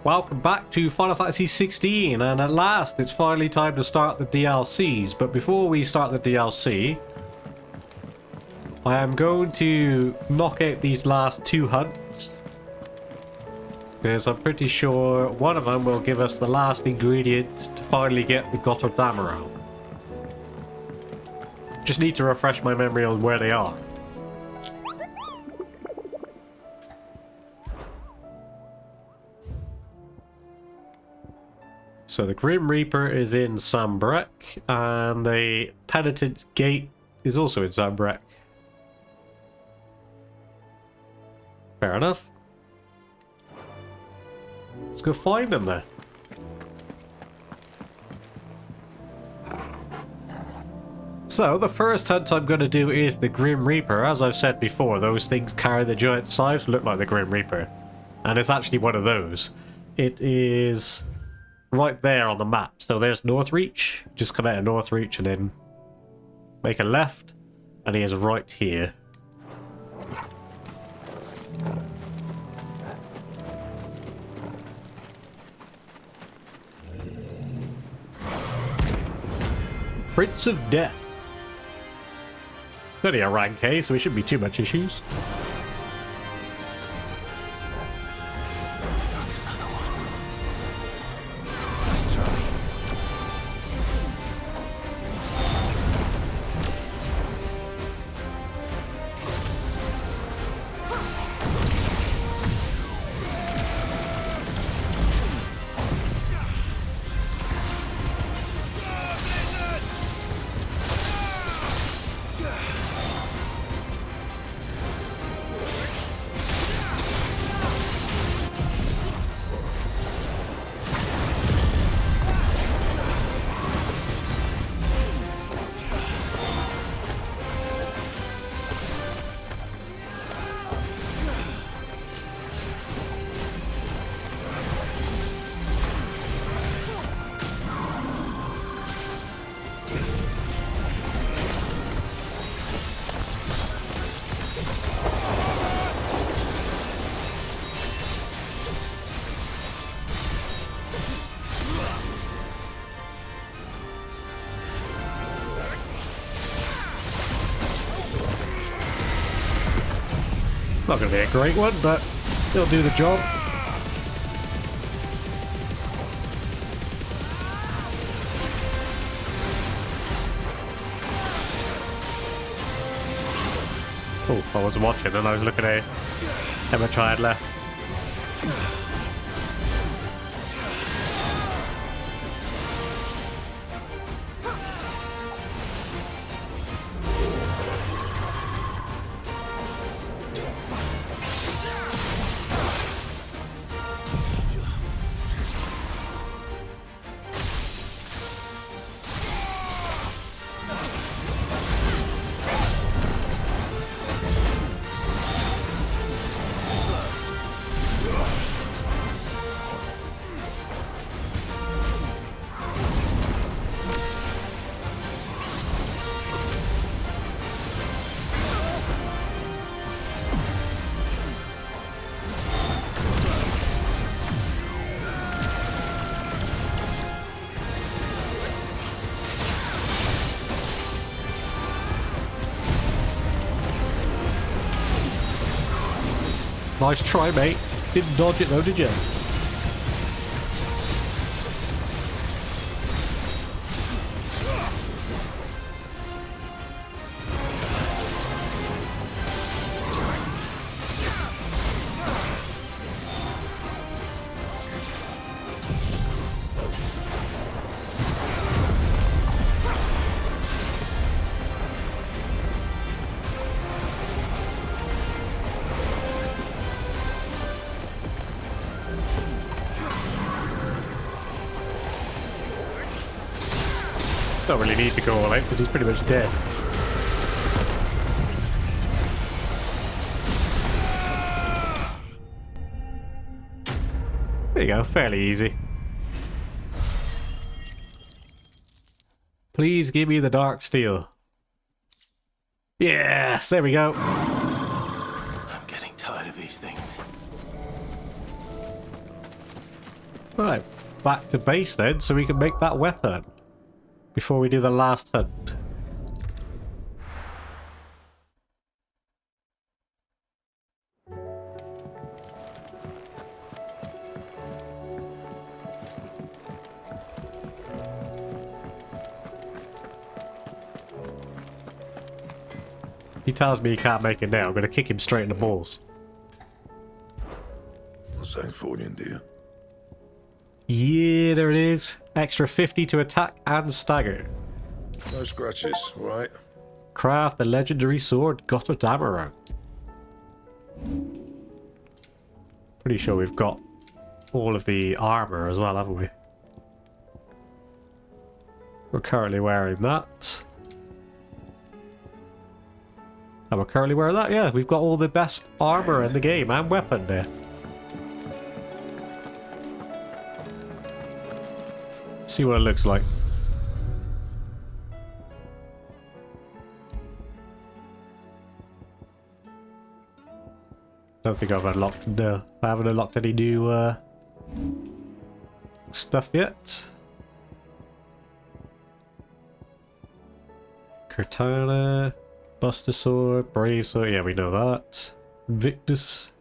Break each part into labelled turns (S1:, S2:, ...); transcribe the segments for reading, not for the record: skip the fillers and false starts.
S1: Welcome back to Final Fantasy 16, and at last it's finally time to start the DLCs. But before we start the DLC, I am going to knock out these last two hunts, because I'm pretty sure one of them will give us the last ingredient to finally get the Gotterdammerung. Just need to refresh my memory on where they are. So the Grim Reaper is in Sambrek, and the Penitent Gate is also in Sambrek. Fair enough. Let's go find them there. So the first hunt I'm going to do is the Grim Reaper. As I've said before, those things carry the giant scythes, look like the Grim Reaper. And it's actually one of those. It is right there on the map. So there's Northreach. Just come out of Northreach and then make a left. And he is right here. Prince of Death. It's only a rank A, so it shouldn't be too much issues. Not going to be a great one, but it'll do the job. Oh, I wasn't watching and I was looking at how much I had left. Nice try, mate. Didn't dodge it though, did you? Don't really need to go all out because he's pretty much dead. There you go, fairly easy. Please give me the dark steel. Yes, there we go.
S2: I'm getting tired of these things.
S1: Right, back to base then, so we can make that weapon before we do the last hunt. He tells me he can't make it now. I'm going to kick him straight in the balls.
S2: What's that for you, dear?
S1: Yeah, there it is. Extra 50 to attack and stagger.
S2: No scratches, right?
S1: Craft the legendary sword Gotterdammerer. Pretty sure we've got all of the armor as well, haven't we? We're currently wearing that. And we're currently wearing that, yeah. We've got all the best armor in the game and weapon there. See what it looks like. Don't think I've unlocked. No, I haven't unlocked any new stuff yet. Cortana, Buster Sword, Brave Sword. Yeah, we know that. Victus.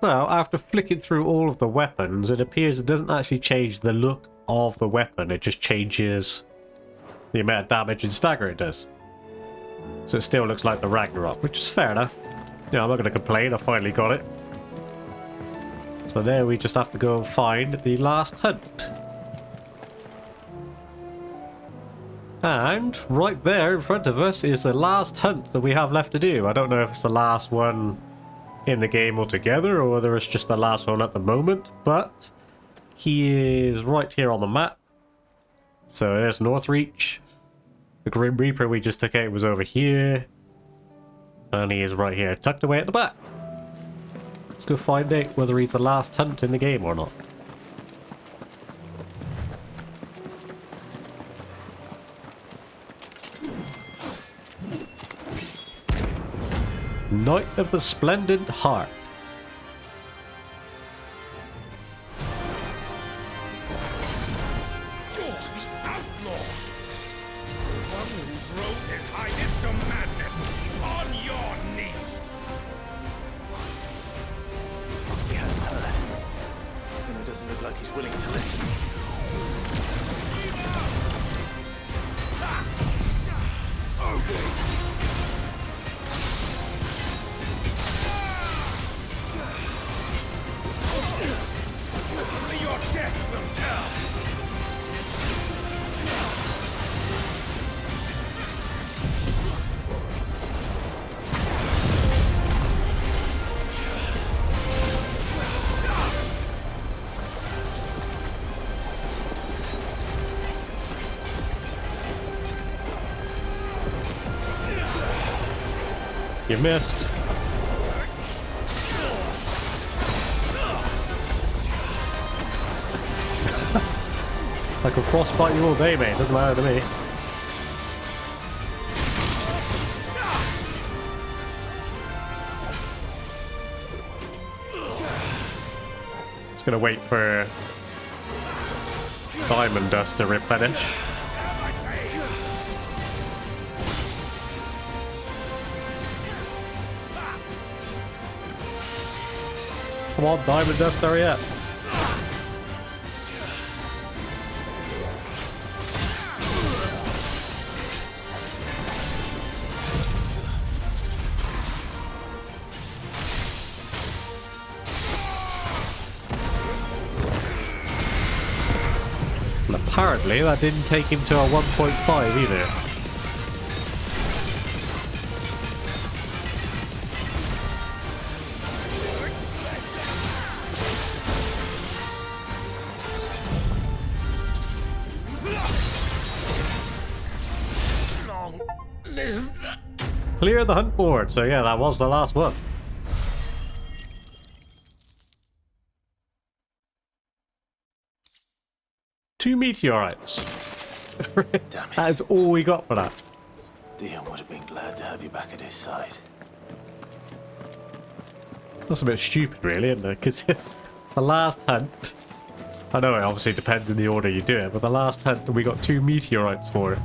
S1: Now, after flicking through all of the weapons, it appears it doesn't actually change the look of the weapon. It just changes the amount of damage and stagger it does. So it still looks like the Ragnarok, which is fair enough. Yeah, I'm not going to complain. I finally got it. So there we just have to go and find the last hunt. And right there in front of us is the last hunt that we have left to do. I don't know if it's the last one in the game altogether or whether it's just the last one at the moment, but he is right here on the map. So there's Northreach. The Grim Reaper we just took out was over here, and he is right here tucked away at the back. Let's go find out whether he's the last hunt in the game or not. Knight of the Splendid Heart.
S3: You're the outlaw! One who drove his highness to madness on your knees!
S4: He hasn't heard. And it doesn't look like he's willing to listen.
S3: Your death will serve!
S1: You missed. I can frostbite you all day, mate. Doesn't matter to me. Just gonna wait for diamond dust to replenish. Come on, diamond dust, hurry up. And apparently that didn't take him to a 1.5 either. Clear the hunt board. So yeah, that was the last one. Two meteorites.
S4: Damn it.
S1: That is all we got for that.
S4: Dion would have been glad to have you back at his side.
S1: That's a bit stupid, really, isn't it? Because the last hunt... I know it obviously depends in the order you do it, but the last hunt we got 2 meteorites for it.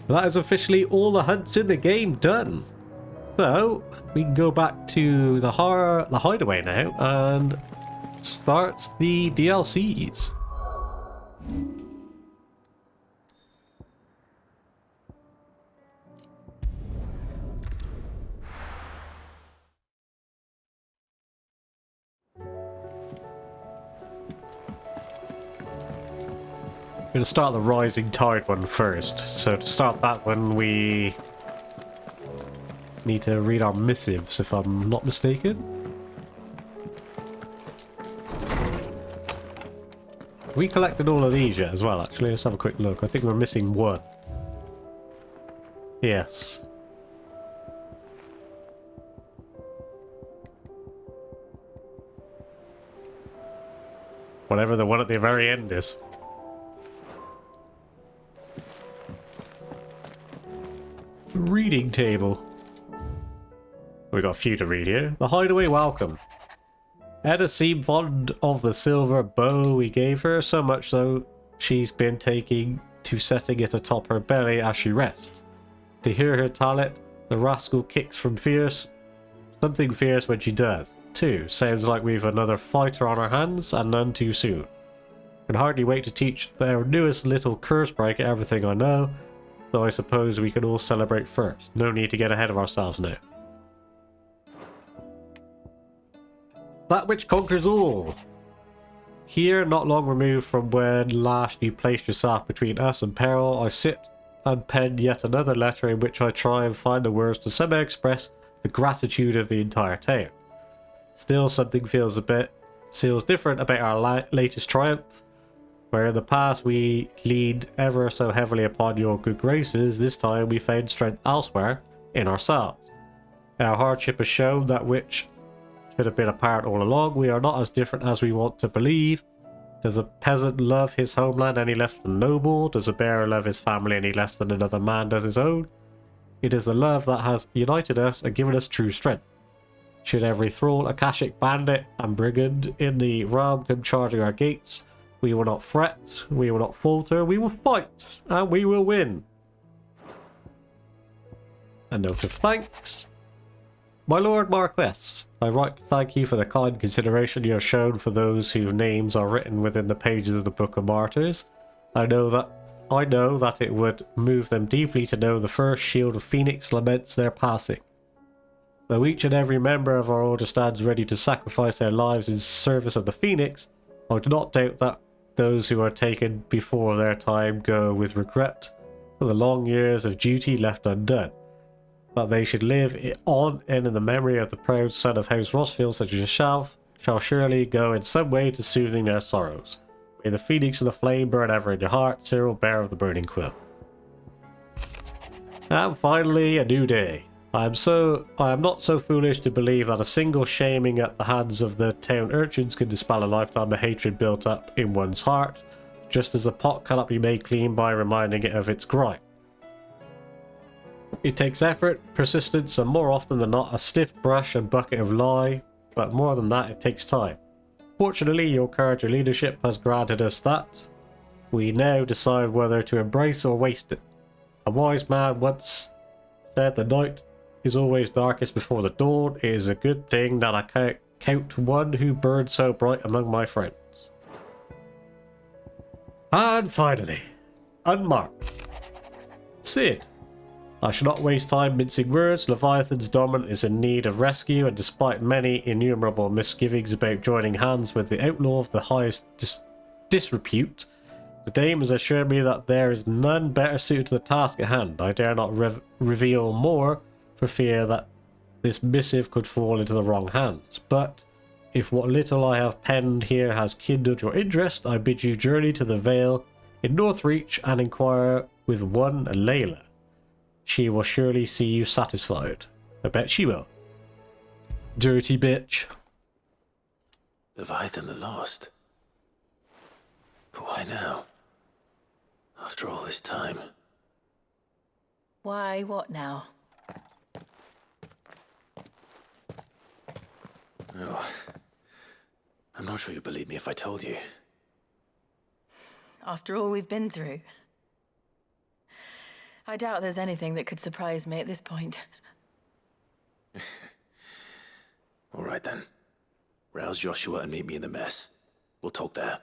S1: That is officially all the hunts in the game done. So, we can go back to the hideaway now and start the DLCs. I'm going to start the Rising Tide one first. So to start that one, we need to read our missives, if I'm not mistaken. We collected all of these yet as well, actually. Let's have a quick look. I think we're missing one. Yes. Whatever the one at the very end is. Reading table. We got a few to read here. The hideaway welcome. Edda seemed fond of the silver bow we gave her, so much so she's been taking to setting it atop her belly as she rests. To hear her tell it, the rascal kicks from fierce. Something fierce when she does. Too. Sounds like we've another fighter on our hands, and none too soon. Can hardly wait to teach their newest little curse breaker everything I know. So I suppose we can all celebrate first. No need to get ahead of ourselves now. That which conquers all. Here, not long removed from when last you placed yourself between us and peril, I sit and pen yet another letter in which I try and find the words to somehow express the gratitude of the entire town. Still, something feels different about our latest triumph. Where in the past we leaned ever so heavily upon your good graces, this time we found strength elsewhere, in ourselves. Our hardship has shown that which should have been apparent all along. We are not as different as we want to believe. Does a peasant love his homeland any less than noble? Does a bearer love his family any less than another man does his own? It is the love that has united us and given us true strength. Should every thrall, Akashic bandit, and brigand in the realm come charging our gates, we will not fret, we will not falter, we will fight, and we will win. A note of thanks. My Lord Marquess, I write to thank you for the kind consideration you have shown for those whose names are written within the pages of the Book of Martyrs. I know that it would move them deeply to know the first shield of Phoenix laments their passing. Though each and every member of our order stands ready to sacrifice their lives in service of the Phoenix, I do not doubt that those who are taken before their time go with regret for the long years of duty left undone. That they should live on and in the memory of the proud son of House Rosfield such as yourself shall surely go in some way to soothing their sorrows. May the phoenix of the flame burn ever in your heart, Cyril, bearer of the burning quill. And finally, a new day. I am not so foolish to believe that a single shaming at the hands of the town urchins can dispel a lifetime of hatred built up in one's heart, just as a pot cannot be made clean by reminding it of its grime. It takes effort, persistence, and more often than not a stiff brush and bucket of lye, but more than that it takes time. Fortunately, your courage and leadership has granted us that. We now decide whether to embrace or waste it. A wise man once said the night is always darkest before the dawn. It is a good thing that I count one who burns so bright among my friends. And finally, unmarked. Sid. I shall not waste time mincing words. Leviathan's dominant is in need of rescue, and despite many innumerable misgivings about joining hands with the outlaw of the highest disrepute, the dame has assured me that there is none better suited to the task at hand. I dare not reveal more, for fear that this missive could fall into the wrong hands. But if what little I have penned here has kindled your interest, I bid you journey to the Vale in Northreach and inquire with one Layla. She will surely see you satisfied. I bet she will. Dirty bitch.
S4: Leviathan the Lost. But why now? After all this time.
S5: Why, what now?
S4: Oh, I'm not sure you'd believe me if I told you.
S5: After all we've been through. I doubt there's anything that could surprise me at this point.
S4: All right then. Rouse Joshua and meet me in the mess. We'll talk there.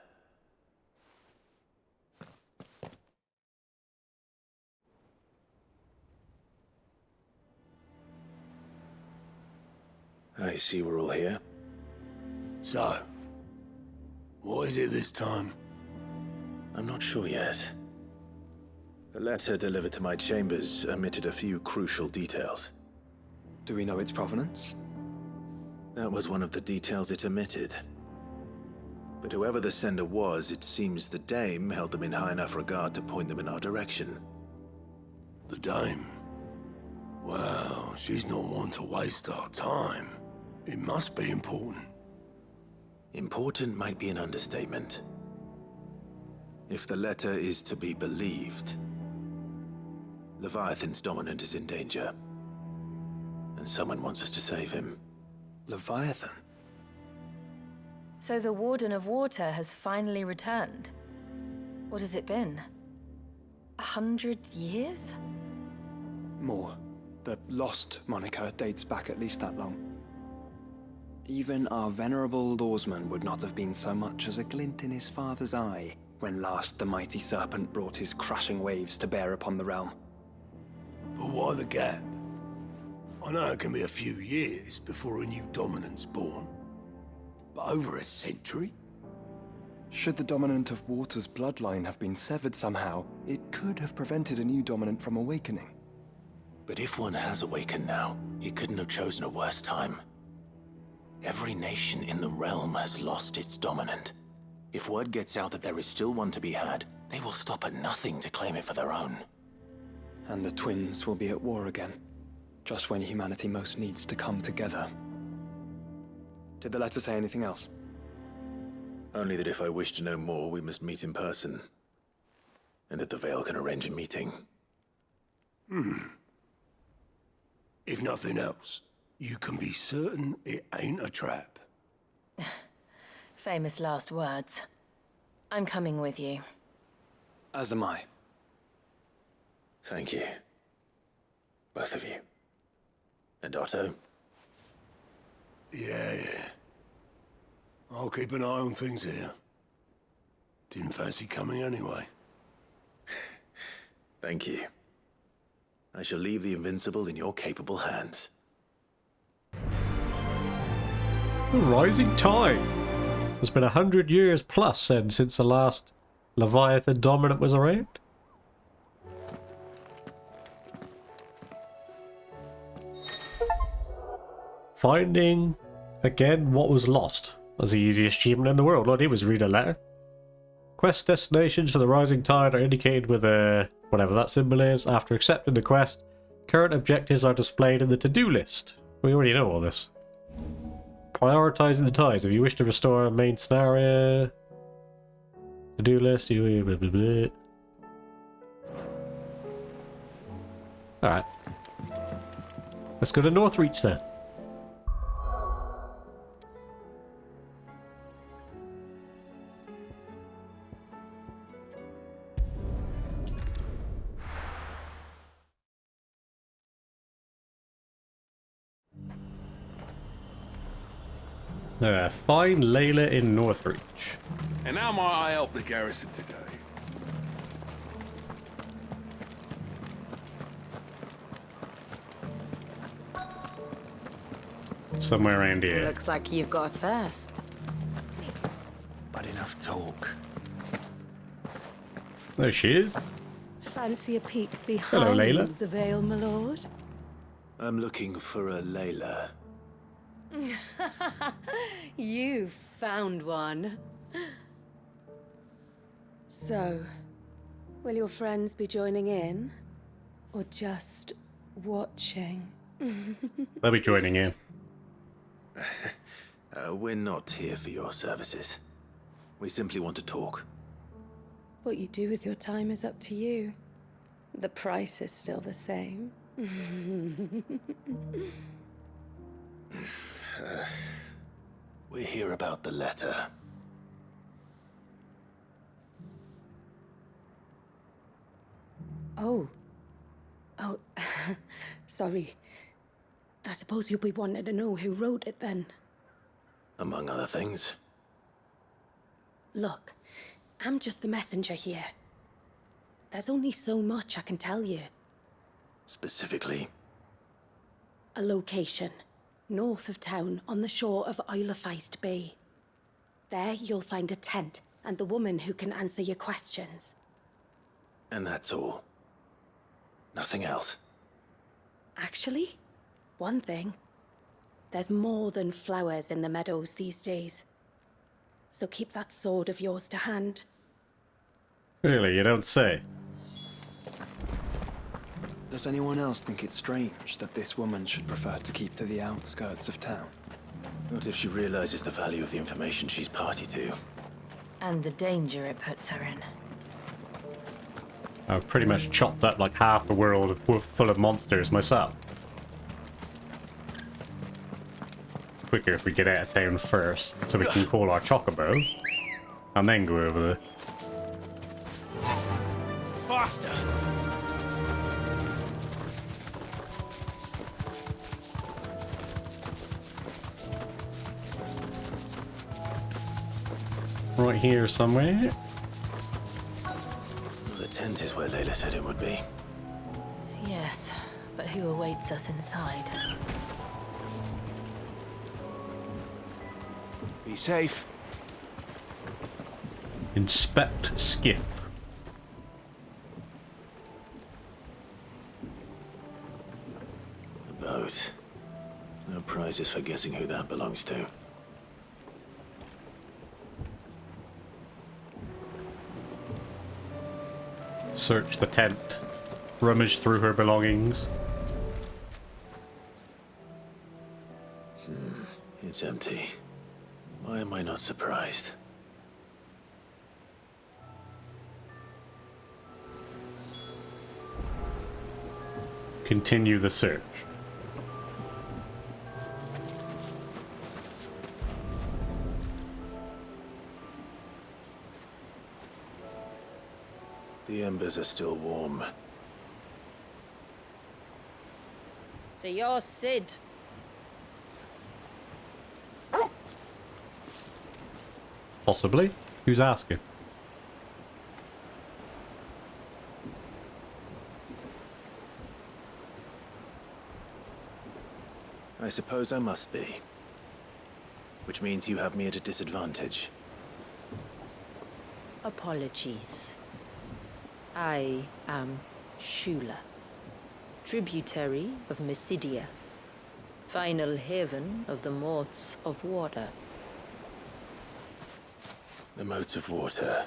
S4: I see we're all here.
S2: So, what is it this time?
S4: I'm not sure yet. The letter delivered to my chambers omitted a few crucial details.
S6: Do we know its provenance?
S4: That was one of the details it omitted. But whoever the sender was, it seems the Dame held them in high enough regard to point them in our direction.
S2: The Dame? Well, she's not one to waste our time. It must be important.
S4: Important might be an understatement. If the letter is to be believed, Leviathan's dominant is in danger. And someone wants us to save him.
S6: Leviathan?
S5: So the Warden of Water has finally returned. What has it been? 100 years?
S6: More. The Lost moniker dates back at least that long. Even our venerable lawsman would not have been so much as a glint in his father's eye when last the mighty serpent brought his crushing waves to bear upon the realm.
S2: But why the gap? I know it can be a few years before a new dominant's born. But over a century?
S6: Should the dominant of Water's bloodline have been severed somehow, it could have prevented a new dominant from awakening.
S4: But if one has awakened now, he couldn't have chosen a worse time. Every nation in the realm has lost its dominant. If word gets out that there is still one to be had, they will stop at nothing to claim it for their own.
S6: And the twins will be at war again, just when humanity most needs to come together. Did the letter say anything else?
S4: Only that if I wish to know more, we must meet in person. And that the Veil can arrange a meeting.
S2: If nothing else, you can be certain it ain't a trap.
S5: Famous last words. I'm coming with you.
S6: As am I.
S4: Thank you. Both of you. And Otto?
S2: Yeah. I'll keep an eye on things here. Didn't fancy coming anyway.
S4: Thank you. I shall leave the Invincible in your capable hands.
S1: The rising tide. It's been 100 years plus then since the last Leviathan dominant was around. Finding again what was lost was the easiest achievement in the world. All I did was read a letter. Quest destinations for the rising tide are indicated with a whatever that symbol is. After accepting the quest, current objectives are displayed in the to-do list. We already know all this. Prioritizing the tides. If you wish to restore a main scenario, to-do list, you blah, blah, blah. Alright. Let's go to Northreach then. Find Layla in Northreach.
S3: And how might I help the garrison today?
S1: Somewhere around here.
S5: Looks like you've got a thirst.
S4: But enough talk.
S1: There she is.
S7: Fancy a peek behind
S1: Hello, Layla.
S7: the veil, my lord?
S4: I'm looking for a Layla.
S7: You found one. So, will your friends be joining in? Or just watching?
S1: They'll be joining in.
S4: We're not here for your services. We simply want to talk.
S7: What you do with your time is up to you. The price is still the same.
S4: We're here about the letter.
S7: Oh. Oh, sorry. I suppose you'll be wanting to know who wrote it then.
S4: Among other things.
S7: Look, I'm just the messenger here. There's only so much I can tell you.
S4: Specifically?
S7: A location, north of town, on the shore of Isle of Feist Bay. There you'll find a tent and the woman who can answer your questions.
S4: And that's all? Nothing else?
S7: Actually, one thing. There's more than flowers in the meadows these days. So keep that sword of yours to hand.
S1: Really, you don't say.
S6: Does anyone else think it's strange that this woman should prefer to keep to the outskirts of town?
S4: What if she realizes the value of the information she's party to?
S5: And the danger it puts her in.
S1: I've pretty much chopped up like half the world full of monsters myself. Quicker if we get out of town first, so we can call our chocobo, and then go over there.
S3: Faster!
S1: Right here somewhere.
S4: The tent is where Layla said it would be.
S5: Yes, but who awaits us inside?
S3: Be safe.
S1: Inspect skiff.
S4: The boat. No prizes for guessing who that belongs to.
S1: Search the tent. Rummage through her belongings.
S4: It's empty. Why am I not surprised?
S1: Continue the search.
S4: The embers are still warm.
S5: So you're Sid.
S1: Possibly. Who's asking?
S4: I suppose I must be. Which means you have me at a disadvantage.
S8: Apologies. I am Shula, tributary of Mysidia, final haven of the moats of water.
S4: The moats of water.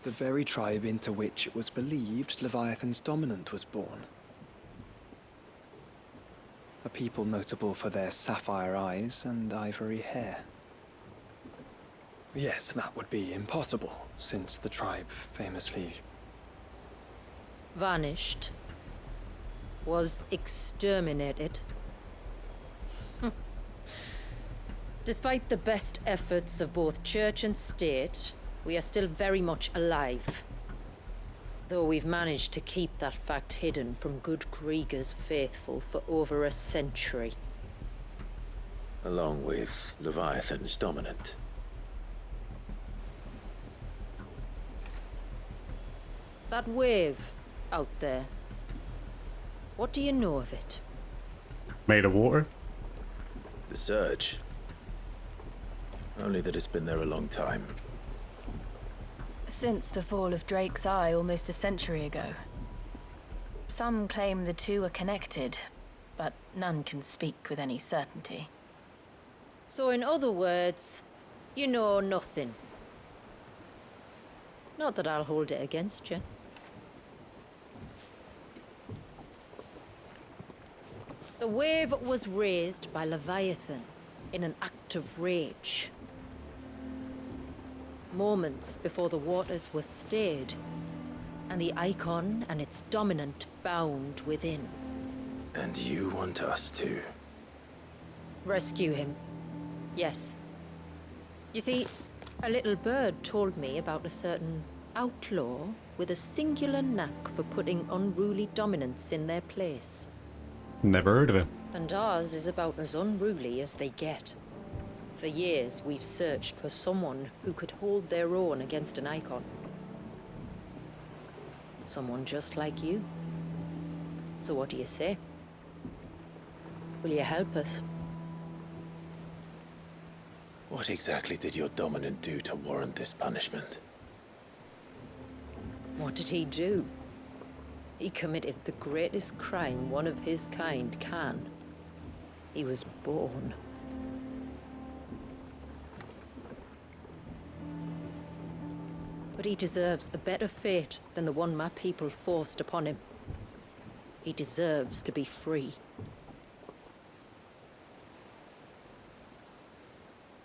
S6: The very tribe into which it was believed Leviathan's dominant was born. A people notable for their sapphire eyes and ivory hair. Yes, that would be impossible, since the tribe famously...
S8: Vanished. Was exterminated. Despite the best efforts of both church and state, we are still very much alive. Though we've managed to keep that fact hidden from good Krieger's faithful for over a century.
S4: Along with Leviathan's dominant.
S8: That wave out there. What do you know of it?
S1: Made of water?
S4: The surge. Only that it's been there a long time.
S5: Since the fall of Drake's Eye almost a century ago. Some claim the two are connected, but none can speak with any certainty.
S8: So in other words, you know nothing. Not that I'll hold it against you. The wave was raised by Leviathan in an act of rage. Moments before the waters were stayed, and the Eikon and its dominant bound within.
S4: And you want us to?
S8: Rescue him. Yes. You see, a little bird told me about a certain outlaw with a singular knack for putting unruly dominants in their place.
S1: Never heard of him.
S8: And ours is about as unruly as they get. For years, we've searched for someone who could hold their own against an Eikon. Someone just like you. So what do you say? Will you help us?
S4: What exactly did your dominant do to warrant this punishment?
S8: What did he do? He committed the greatest crime one of his kind can. He was born. But he deserves a better fate than the one my people forced upon him. He deserves to be free.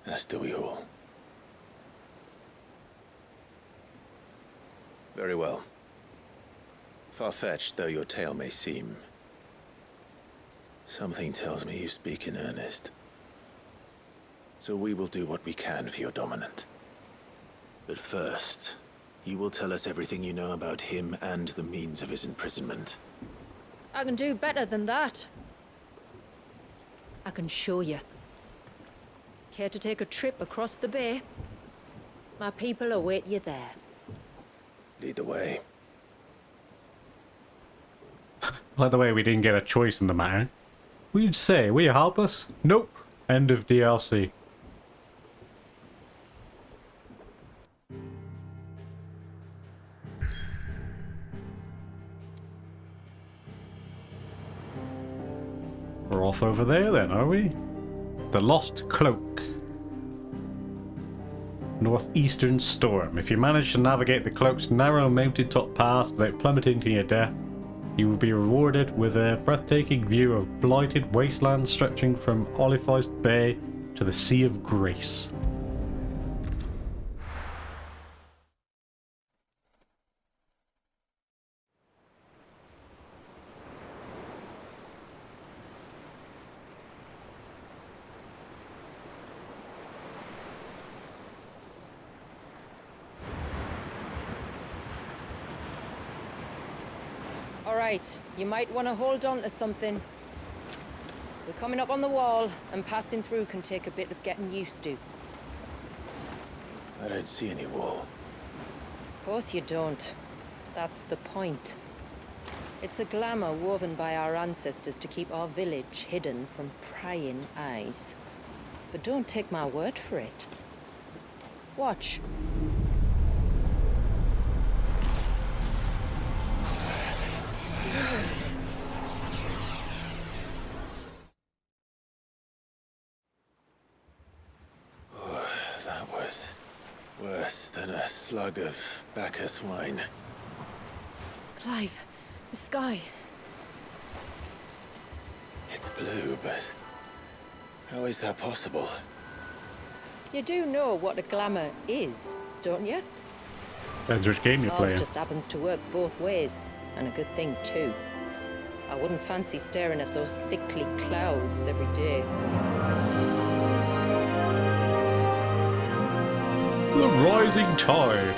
S4: As do we all. Very well. Far-fetched though your tale may seem, something tells me you speak in earnest. So we will do what we can for your dominant. But first, you will tell us everything you know about him and the means of his imprisonment.
S8: I can do better than that. I can show you. Care to take a trip across the bay? My people await you there.
S4: Lead the way.
S1: By the way, we didn't get a choice in the matter. We'd say, will you help us? Nope. End of DLC. We're off over there then, are we? The Lost Cloak. Northeastern Storm. If you manage to navigate the cloak's narrow mountaintop paths without plummeting to your death, you will be rewarded with a breathtaking view of blighted wastelands stretching from Olifeist Bay to the Sea of Grace.
S8: Alright, you might want to hold on to something. We're coming up on the wall, and passing through can take a bit of getting used to.
S4: I don't see any wall.
S8: Of course you don't. That's the point. It's a glamour woven by our ancestors to keep our village hidden from prying eyes. But don't take my word for it. Watch.
S4: That was worse than a slug of Bacchus wine.
S8: Clive, the sky.
S4: It's blue, but how is that possible?
S8: You do know what a glamour is, don't you?
S1: Depends which game you're
S8: Ours
S1: playing.
S8: just happens to work both ways, and a good thing too. I wouldn't fancy staring at those sickly clouds every day.
S1: The rising tide.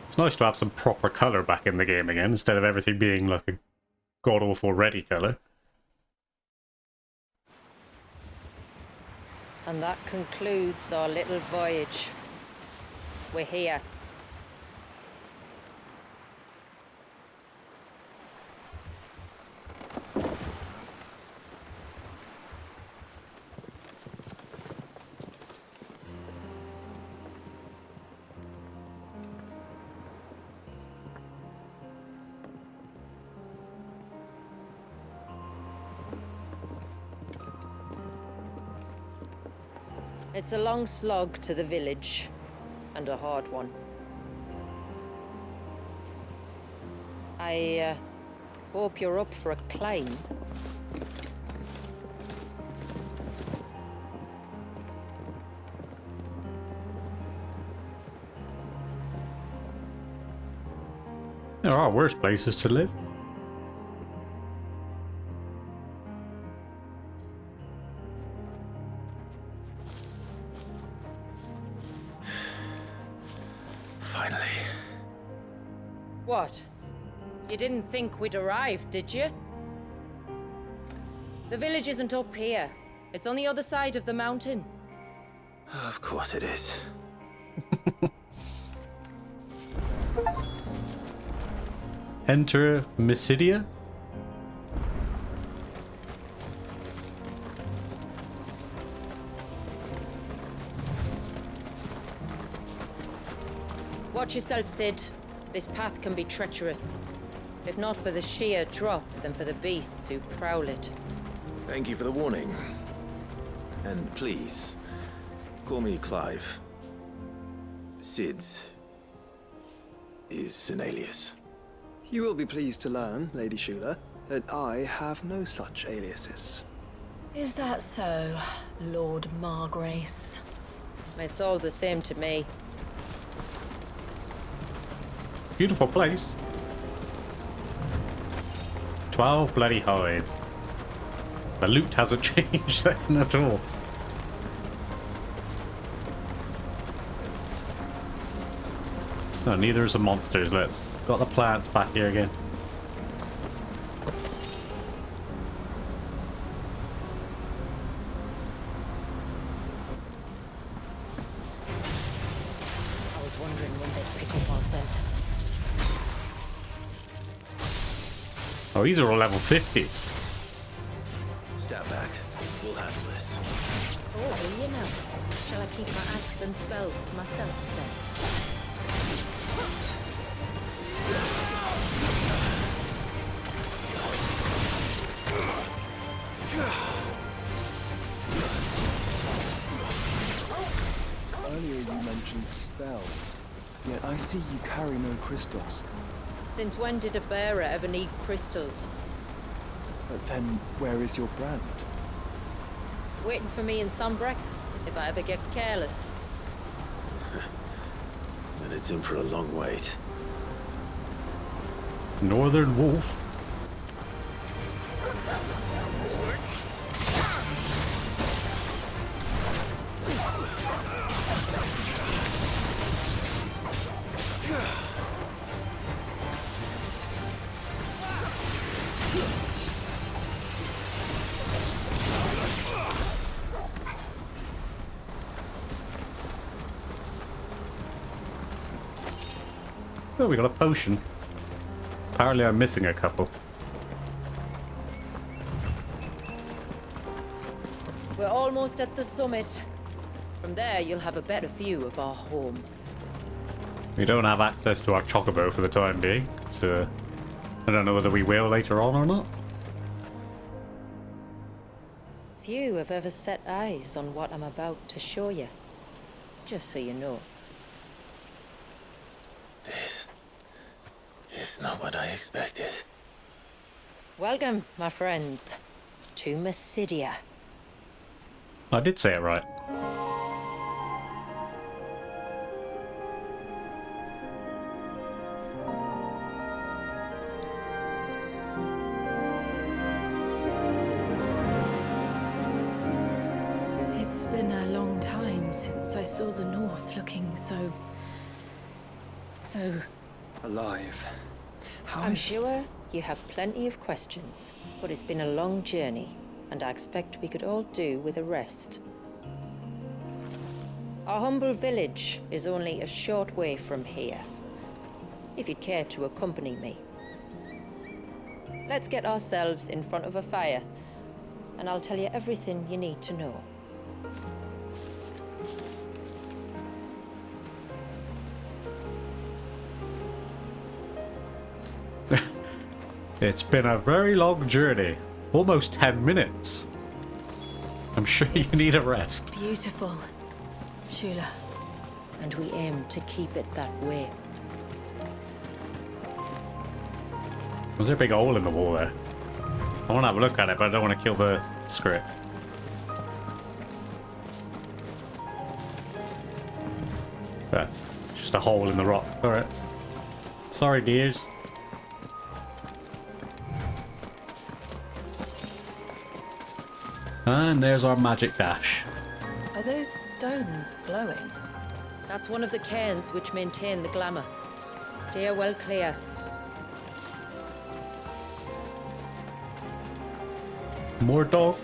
S1: It's nice to have some proper colour back in the game again, instead of everything being like a god-awful ready colour.
S8: And that concludes our little voyage. We're here. It's a long slog to the village, and a hard one. I hope you're up for a climb.
S1: There are worse places to live.
S8: You didn't think we'd arrived, did you? The village isn't up here. It's on the other side of the mountain.
S4: Of course it is.
S1: Enter Mysidia?
S8: Watch yourself, Sid. This path can be treacherous. If not for the sheer drop, then for the beasts who prowl it.
S4: Thank you for the warning. And please, call me Clive. Sid is an alias.
S6: You will be pleased to learn, Lady Shula, that I have no such aliases.
S5: Is that so, Lord Margrace?
S8: It's all the same to me.
S1: Beautiful place. 12 bloody hides. The loot hasn't changed then at all. No, neither is the monsters. Look, got the plants back here again.
S8: I was wondering when they'd pick up our scent.
S1: Oh, these are all level 50.
S4: Step back. We'll handle this.
S8: Oh, will you know? Shall I keep my axe and spells to myself then?
S6: Earlier you mentioned spells, yet I see you carry no crystals.
S8: Since when did a bearer ever need crystals?
S6: But then, where is your brand?
S8: Waiting for me in Sunbreck, if I ever get careless.
S4: Then it's in for a long wait.
S1: Northern Wolf. Oh, we got a potion. Apparently I'm missing a couple.
S8: We're almost at the summit. From there, you'll have a better view of our home.
S1: We don't have access to our chocobo for the time being, so I don't know whether we will later on or not.
S8: Few have ever set eyes on what I'm about to show you. Just so you know.
S4: This is not what I expected.
S8: Welcome, my friends, to Mysidia.
S1: I did say it right.
S5: It's been a long time since I saw the North looking so
S6: Alive. How
S8: I'm
S6: is-
S8: sure you have plenty of questions, but it's been a long journey, and I expect we could all do with a rest. Our humble village is only a short way from here, if you'd care to accompany me. Let's get ourselves in front of a fire, and I'll tell you everything you need to know.
S1: It's been a very long journey. Almost 10 minutes. I'm sure you need a rest.
S5: beautiful, Shula.
S8: And we aim to keep it that way.
S1: Was there a big hole in the wall there? I want to have a look at it, but I don't want to kill the script. Just a hole in the rock. Alright. Sorry, dears. And there's our magic dash.
S5: Are those stones glowing?
S8: That's one of the cairns which maintain the glamour. Steer well clear.
S1: More dogs.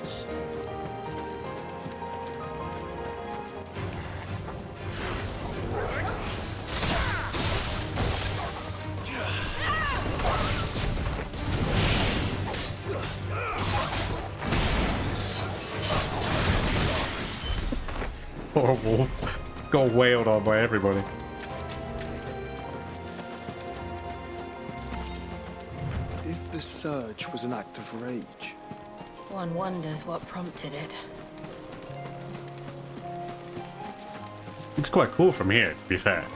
S1: Poor wolf. Got wailed on by everybody.
S6: If the surge was an act of rage,
S5: One wonders what prompted it.
S1: Looks quite cool from here, to be fair.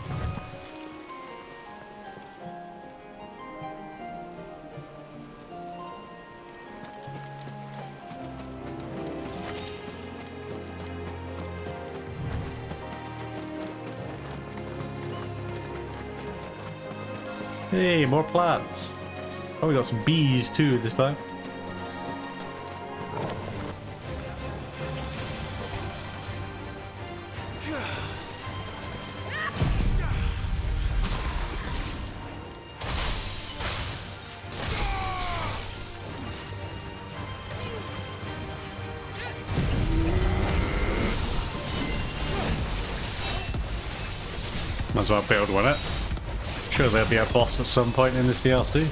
S1: Hey, more plants. Oh, we got some bees too this time. Might as well build one it. Sure there'll be a boss at some point in this DLC.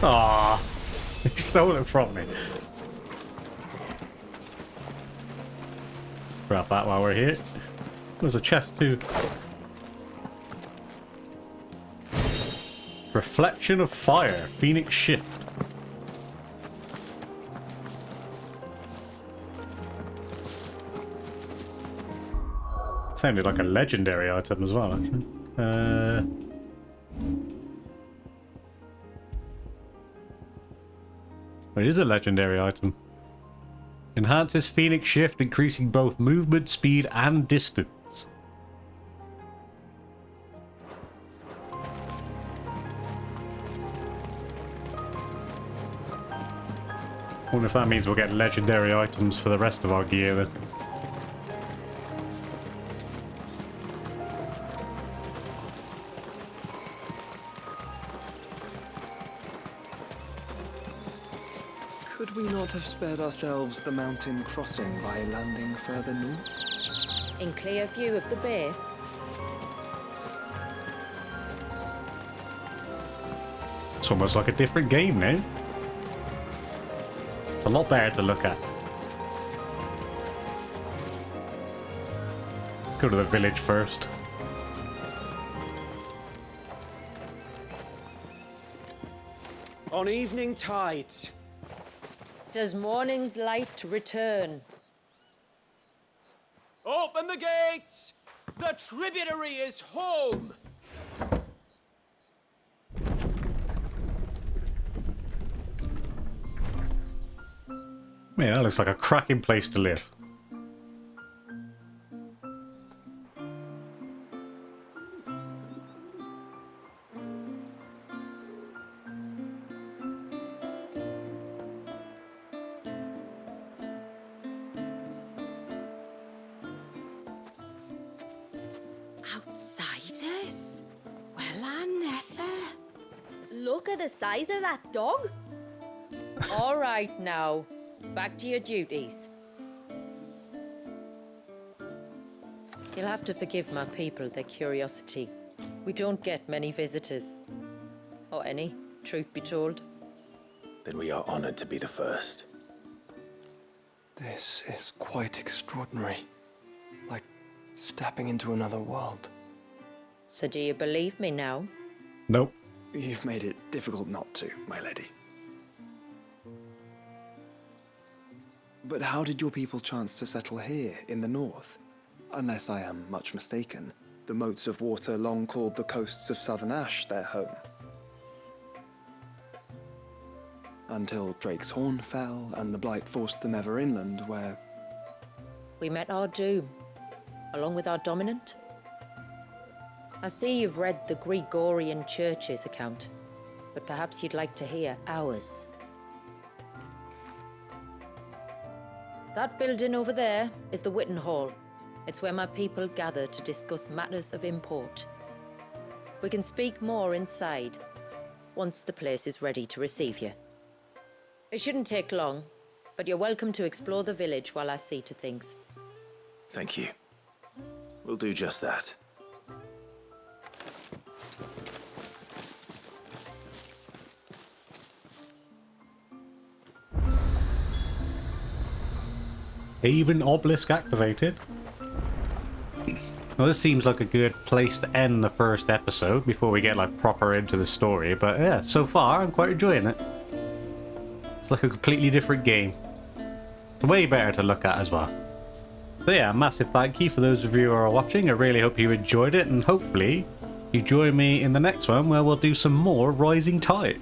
S1: Ah, he stole it from me. Let's grab that while we're here. There's a chest too. Reflection of fire, Phoenix shift. Sounded like a legendary item as well, actually. It is a legendary item. Enhances Phoenix shift, increasing both movement, speed, and distance. Wonder if that means we'll get legendary items for the rest of our gear then.
S6: could we not have spared ourselves the mountain crossing by landing further north?
S8: In clear view of the bay?
S1: It's almost like a different game now. It's a lot better to look at. Let's go to the village first.
S9: On evening tides.
S8: Does morning's light return?
S9: Open the gates! The tributary is home!
S1: Yeah, that looks like a cracking place to live.
S7: Outsiders? Well, I never.
S10: Look at the size of that dog.
S8: All right now, back to your duties. You'll have to forgive my people their curiosity. We don't get many visitors. Or any, truth be told.
S4: Then we are honored to be the first.
S6: This is quite extraordinary. Like stepping into another world.
S8: So do you believe me now?
S1: Nope.
S6: You've made it difficult not to, my lady. But how did your people chance to settle here in the north? Unless I am much mistaken, the moats of water long called the coasts of southern Ash their home. Until Drake's Horn fell and the Blight forced them ever inland, where...
S8: We met our doom, along with our dominant. I see you've read the Gregorian Church's account, but perhaps you'd like to hear ours. That building over there is the Witten Hall. It's where my people gather to discuss matters of import. We can speak more inside, once the place is ready to receive you. It shouldn't take long, but you're welcome to explore the village while I see to things.
S4: Thank you. We'll do just that.
S1: Haven obelisk activated. Well, this seems like a good place to end the first episode before we get like proper into the story. But yeah, so far I'm quite enjoying it. It's like a completely different game. Way better to look at as well. So yeah, massive thank you for those of you who are watching. I really hope you enjoyed it, and hopefully you join me in the next one where we'll do some more Rising Tide.